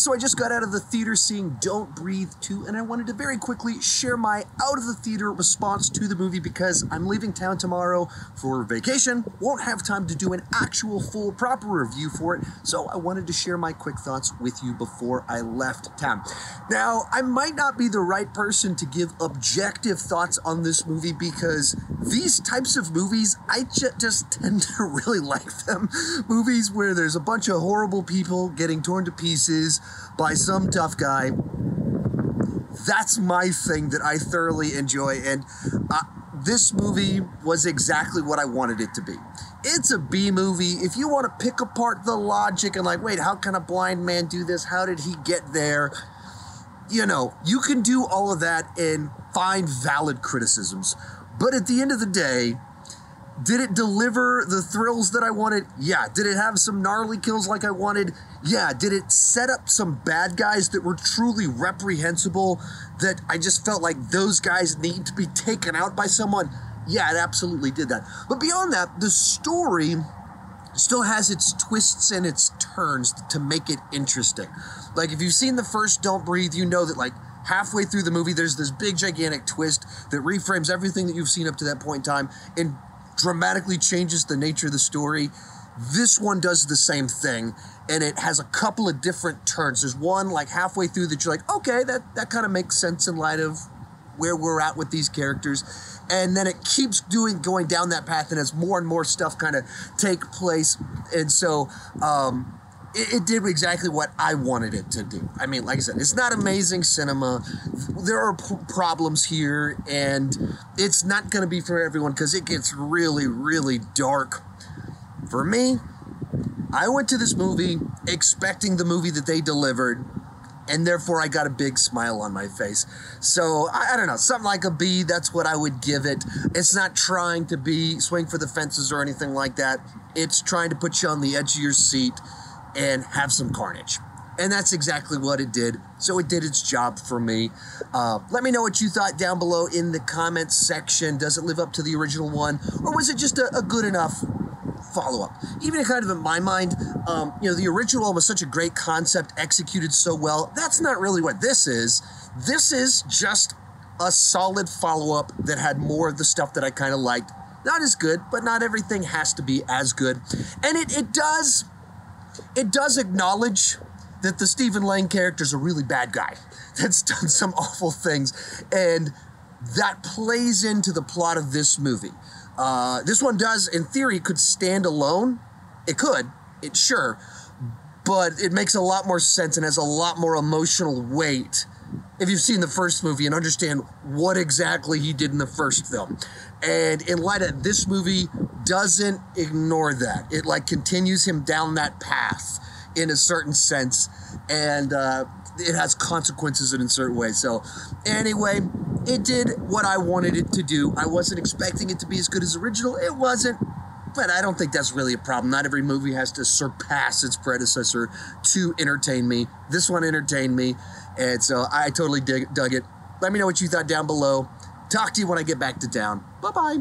so I just got out of the theater seeing Don't Breathe 2, and I wanted to very quickly share my out-of-the-theater response to the movie because I'm leaving town tomorrow for vacation, won't have time to do an actual full proper review for it, so I wanted to share my quick thoughts with you before I left town. Now, I might not be the right person to give objective thoughts on this movie because these types of movies, I just tend to really like them. Movies where there's a bunch of horrible people getting torn to pieces by some tough guy. That's my thing that I thoroughly enjoy, and this movie was exactly what I wanted it to be. It's a B movie. If you want to pick apart the logic and like, wait, how can a blind man do this? How did he get there? You know, you can do all of that and find valid criticisms. But at the end of the day, did it deliver the thrills that I wanted? Yeah. Did it have some gnarly kills like I wanted? Yeah. Did it set up some bad guys that were truly reprehensible that I just felt like those guys need to be taken out by someone? Yeah, it absolutely did that. But beyond that, the story still has its twists and its turns to make it interesting. Like, if you've seen the first Don't Breathe, you know that, like, halfway through the movie, there's this big, gigantic twist that reframes everything that you've seen up to that point in time and dramatically changes the nature of the story. This one does the same thing, and it has a couple of different turns. There's one, like, halfway through that you're like, okay, that kind of makes sense in light of where we're at with these characters. And then it keeps going down that path, and as more and more stuff kind of take place. And so it did exactly what I wanted it to do. I mean, like I said, it's not amazing cinema. There are problems here, and it's not going to be for everyone because it gets really, really dark. For me, I went to this movie expecting the movie that they delivered, and therefore I got a big smile on my face. So, I don't know, something like a B, that's what I would give it. It's not trying to swing for the fences or anything like that. It's trying to put you on the edge of your seat and have some carnage. And that's exactly what it did. So it did its job for me. Let me know what you thought down below in the comments section. Does it live up to the original one? Or was it just a good enough follow-up? Even kind of in my mind, you know, the original one was such a great concept, executed so well. That's not really what this is. This is just a solid follow-up that had more of the stuff that I kind of liked. Not as good, but not everything has to be as good. And it does acknowledge that the Stephen Lang character is a really bad guy that's done some awful things, and that plays into the plot of this movie. This one does, in theory, could stand alone. It could, sure, but it makes a lot more sense and has a lot more emotional weight if you've seen the first movie and understand what exactly he did in the first film. And in light of this movie, doesn't ignore that. It like continues him down that path in a certain sense, and it has consequences in a certain way. So anyway, it did what I wanted it to do. I wasn't expecting it to be as good as original. It wasn't, but I don't think that's really a problem. Not every movie has to surpass its predecessor to entertain me. This one entertained me, and so I totally dug it. Let me know what you thought down below. Talk to you when I get back to town. Bye-bye.